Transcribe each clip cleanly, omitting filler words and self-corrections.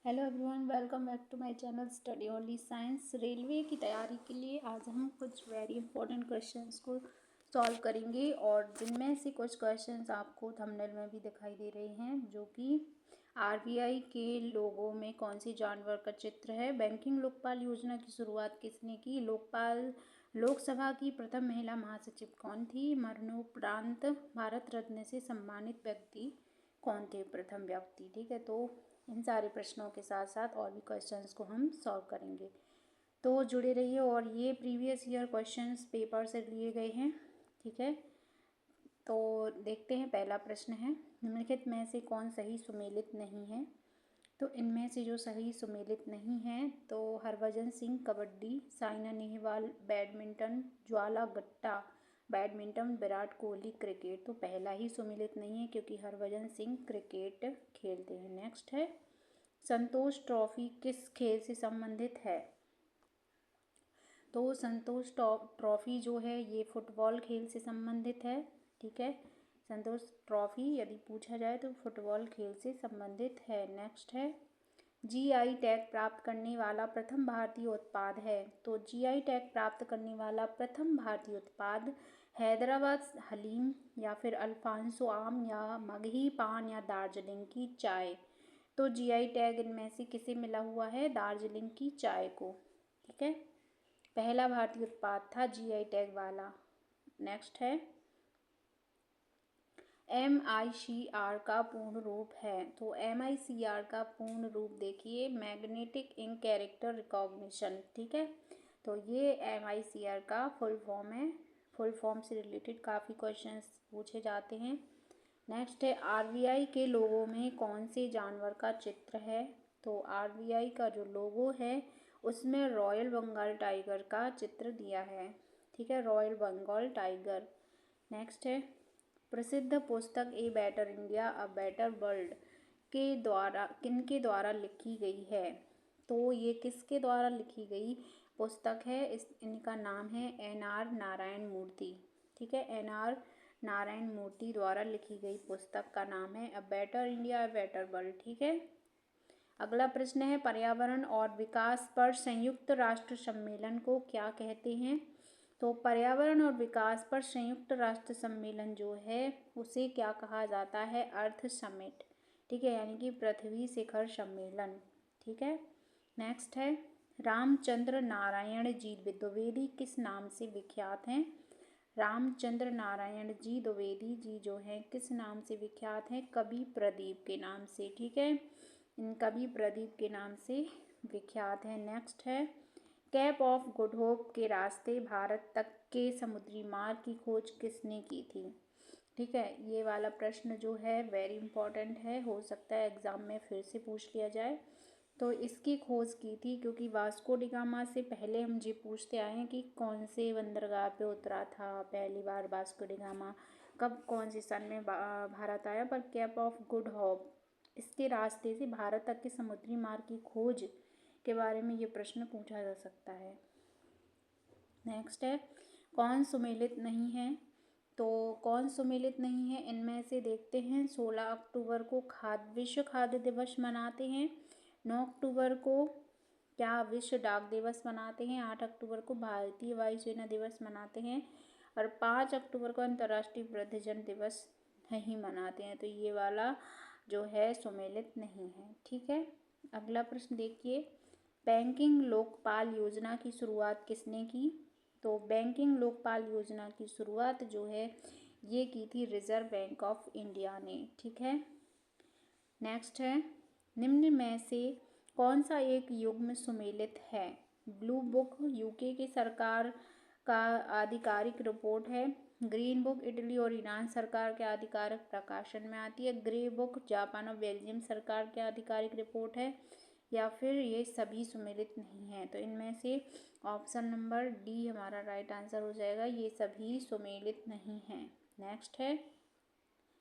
Hello everyone, welcome back to my channel study only science. Railway की तैयारी के लिए आज हम कुछ वेरी इंपॉर्टेंट क्वेश्चंस को सॉल्व करेंगे और जिनमें से कुछ क्वेश्चंस आपको थंबनेल में भी दिखाई दे रहे हैं, जो कि आरबीआई के लोगो में कौन सी जानवर का चित्र है, बैंकिंग लोकपाल योजना की शुरुआत किसने की, लोकसभा की प्रथम महिला महासचिव कौन थी, मरणोपरांत भारत रत्न से सम्मानित व्यक्ति कौन थे, प्रथम व्यक्ति। ठीक है, तो इन सारे प्रश्नों के साथ साथ और भी क्वेश्चंस को हम सॉल्व करेंगे, तो जुड़े रहिए। और ये प्रीवियस ईयर क्वेश्चंस पेपर से लिए गए हैं। ठीक है, तो देखते हैं। पहला प्रश्न है, निम्नलिखित में से कौन सही सुमेलित नहीं है। तो इनमें से जो सही सुमेलित नहीं है, तो हरभजन सिंह कबड्डी, साइना नेहवाल बैडमिंटन, ज्वाला गुट्टा बैडमिंटन, विराट कोहली क्रिकेट। तो पहला ही सुमेलित नहीं है क्योंकि हरभजन सिंह क्रिकेट खेलते हैं। नेक्स्ट है, संतोष ट्रॉफी किस खेल से संबंधित है। तो संतोष ट्रॉफी जो है ये फुटबॉल खेल से संबंधित है। ठीक है, संतोष ट्रॉफी यदि पूछा जाए तो फुटबॉल खेल से संबंधित है। नेक्स्ट है, जीआई टैग प्राप्त करने वाला प्रथम भारतीय उत्पाद है। तो जीआई टैग प्राप्त करने वाला प्रथम भारतीय उत्पाद हैदराबाद हलीम या फिर अल्फांसो आम या मगही पान या दार्जिलिंग की चाय। तो जीआई टैग इनमें से किसे मिला हुआ है, दार्जिलिंग की चाय को। ठीक है, पहला भारतीय उत्पाद था जीआई टैग वाला। नेक्स्ट है, MICR का पूर्ण रूप है। तो MICR का पूर्ण रूप देखिए, मैग्नेटिक इंक कैरेक्टर रिकॉग्निशन। ठीक है, तो ये MICR का फुल फॉर्म है। फुल फॉर्म से रिलेटेड काफ़ी क्वेश्चंस पूछे जाते हैं। नेक्स्ट है, आरबीआई के लोगो में कौन से जानवर का चित्र है। तो आरबीआई का जो लोगो है उसमें रॉयल बंगाल टाइगर का चित्र दिया है। ठीक है, रॉयल बंगाल टाइगर। नेक्स्ट है, प्रसिद्ध पुस्तक a better India a better world के द्वारा किनके द्वारा लिखी गई है। तो ये किसके द्वारा लिखी गई पुस्तक है, इनका नाम है NR नारायण मूर्ति। ठीक है, NR नारायण मूर्ति द्वारा लिखी गई पुस्तक का नाम है a better India a better world. ठीक है, अगला प्रश्न है, पर्यावरण और विकास पर संयुक्त राष्ट्र सम्मेलन को क्या कहते हैं। तो पर्यावरण और विकास पर संयुक्त राष्ट्र सम्मेलन जो है उसे क्या कहा जाता है, अर्थ समिट। ठीक है, यानी कि पृथ्वी शिखर सम्मेलन। ठीक है, नेक्स्ट है, रामचंद्र नारायण जी द्विवेदी किस नाम से विख्यात हैं। रामचंद्र नारायण जी द्विवेदी जी जो हैं किस नाम से विख्यात हैं, कवि प्रदीप के नाम से। ठीक है, इन कवि प्रदीप के नाम से विख्यात है। नेक्स्ट है, कैप ऑफ गुड होप के रास्ते भारत तक के समुद्री मार्ग की खोज किसने की थी। ठीक है, ये वाला प्रश्न जो है वेरी इंपॉर्टेंट है, हो सकता है एग्जाम में फिर से पूछ लिया जाए। तो इसकी खोज की थी क्योंकि वास्को डी गामा से पहले हम ये पूछते आए हैं कि कौन से बंदरगाह पे उतरा था पहली बार वास्को डी गामा, कब कौन से सन में भारत आया। पर कैप ऑफ गुड होप इसके रास्ते से भारत तक के समुद्री मार्ग की खोज के बारे में ये प्रश्न पूछा जा सकता है। नेक्स्ट है, कौन सुमेलित नहीं है। तो कौन सुमेलित नहीं है, इनमें से देखते हैं। 16 अक्टूबर को विश्व खाद्य दिवस मनाते हैं। 9 अक्टूबर को क्या विश्व डाक दिवस मनाते हैं। 8 अक्टूबर को भारतीय वायुसेना दिवस मनाते हैं और 5 अक्टूबर को अंतर्राष्ट्रीय वृद्धजन दिवस नहीं मनाते हैं। तो ये वाला जो है सुमेलित नहीं है। ठीक है, अगला प्रश्न देखिए, बैंकिंग लोकपाल योजना की शुरुआत किसने की। तो बैंकिंग लोकपाल योजना की शुरुआत जो है ये की थी रिजर्व बैंक ऑफ इंडिया ने। ठीक है, नेक्स्ट है, निम्न में से कौन सा एक युग्म सुमेलित है। ब्लू बुक यूके की सरकार का आधिकारिक रिपोर्ट है। ग्रीन बुक इटली और ईरान सरकार के आधिकारिक प्रकाशन में आती है। ग्रे बुक जापान और बेल्जियम सरकार के आधिकारिक रिपोर्ट है, या फिर ये सभी सुमेलित नहीं है। तो इनमें से ऑप्शन नंबर डी हमारा राइट आंसर हो जाएगा, ये सभी सुमेलित नहीं हैं। नेक्स्ट है,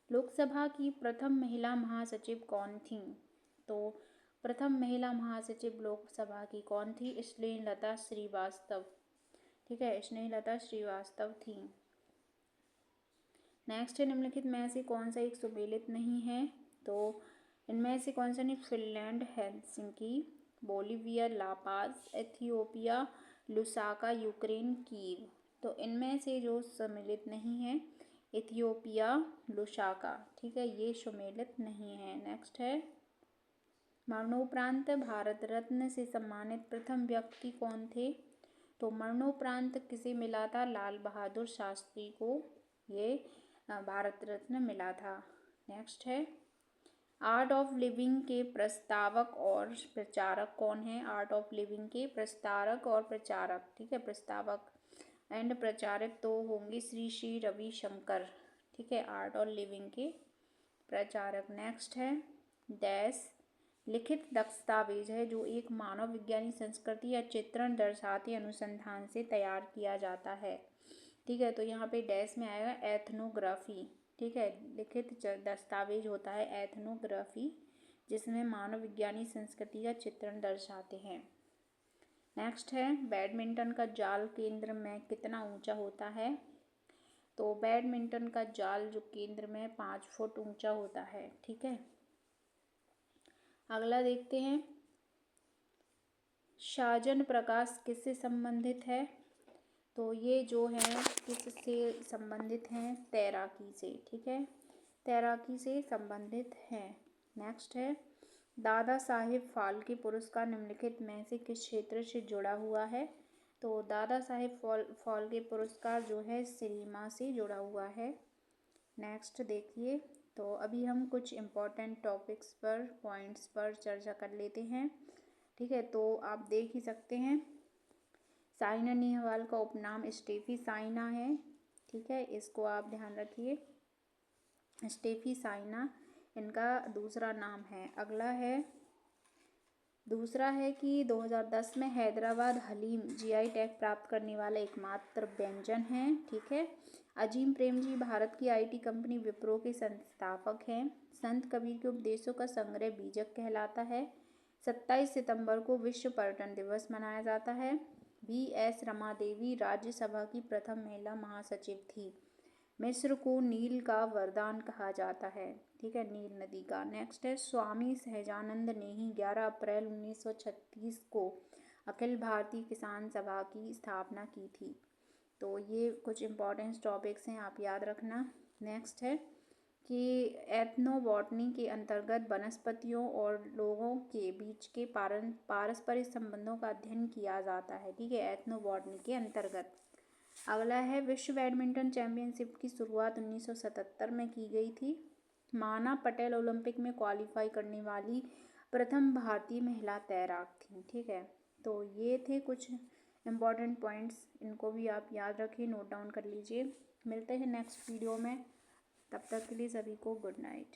लोकसभा की प्रथम महिला महासचिव कौन थी। तो प्रथम महिला महासचिव लोकसभा की कौन थी, स्नेहलता श्रीवास्तव। ठीक है, स्नेहलता श्रीवास्तव थी। नेक्स्ट है, निम्नलिखित में से कौन सा एक सुमेलित नहीं है। तो इनमें से कौन सा नहीं? Finland Helsinki, Bolivia La Paz, Ethiopia Lusaka, Ukraine Kyiv. तो इनमें से जो सम्मिलित नहीं है इथियोपिया लुसाका, ठीक है, ये सम्मिलित नहीं है। नेक्स्ट है मरणोपरांत भारत रत्न से सम्मानित प्रथम व्यक्ति कौन थे? तो मरणोपरांत किसे मिला था? लाल बहादुर शास्त्री को ये भारत रत्न मिला था। नेक्स्ट है आर्ट ऑफ लिविंग के प्रस्तावक और प्रचारक कौन है? आर्ट ऑफ लिविंग के प्रस्तावक और प्रचारक, ठीक है, प्रस्तावक एंड प्रचारक तो होंगे श्री श्री रविशंकर, ठीक है, आर्ट और लिविंग के प्रचारक। नेक्स्ट है डैश लिखित दस्तावेज है जो एक मानव विज्ञानी संस्कृति या चित्रण दर्शाते अनुसंधान से तैयार किया जाता है, ठीक है। तो यहाँ पे डैश में आएगा एथनोग्राफी, ठीक है, लिखित दस्तावेज होता है एथनोग्राफी जिसमें मानव विज्ञानी संस्कृति का चित्रण दर्शाते हैं। नेक्स्ट है बैडमिंटन का जाल केंद्र में कितना ऊंचा होता है? तो बैडमिंटन का जाल जो केंद्र में 5 फुट ऊंचा होता है, ठीक है। अगला देखते हैं साजन प्रकाश किससे संबंधित है? तो ये जो है किससे संबंधित हैं? तैराकी से, ठीक है, तैराकी से संबंधित है। नेक्स्ट है दादा साहेब फाल्के पुरस्कार निम्नलिखित में से किस क्षेत्र से जुड़ा हुआ है? तो दादा साहेब फाल्के पुरस्कार जो है सिनेमा से जुड़ा हुआ है। नेक्स्ट देखिए, तो अभी हम कुछ इम्पोर्टेंट टॉपिक्स पर पॉइंट्स पर चर्चा कर लेते हैं, ठीक है। तो आप देख ही सकते हैं साइना नेहवाल का उपनाम स्टेफी साइना है, ठीक है, इसको आप ध्यान रखिए, स्टेफी साइना इनका दूसरा नाम है। अगला है दूसरा है कि 2010 में हैदराबाद हलीम जीआई टैग प्राप्त करने वाला एकमात्र व्यंजन है, ठीक है। अजीम प्रेमजी भारत की आईटी कंपनी विप्रो के संस्थापक हैं। संत कबीर के उपदेशों का संग्रह बीजक कहलाता है। 27 सितंबर को विश्व पर्यटन दिवस मनाया जाता है। बीएस रमा देवी राज्यसभा की प्रथम महिला महासचिव थी। मिस्र को नील का वरदान कहा जाता है, ठीक है, नील नदी का। नेक्स्ट है स्वामी सहजानंद ने ही 11 अप्रैल 1936 को अखिल भारतीय किसान सभा की स्थापना की थी। तो ये कुछ इम्पोर्टेंट टॉपिक्स हैं, आप याद रखना। नेक्स्ट है कि एथनोबॉटनी के अंतर्गत वनस्पतियों और लोगों के बीच के पारस्परिक संबंधों का अध्ययन किया जाता है, ठीक है, एथनोबॉटनी के अंतर्गत। अगला है विश्व बैडमिंटन चैंपियनशिप की शुरुआत 1977 में की गई थी। माना पटेल ओलंपिक में क्वालिफाई करने वाली प्रथम भारतीय महिला तैराक थी, ठीक है। तो ये थे कुछ इम्पॉर्टेंट पॉइंट्स, इनको भी आप याद रखिए, नोट डाउन कर लीजिए। मिलते हैं नेक्स्ट वीडियो में, तब तक के लिए सभी को गुड नाइट।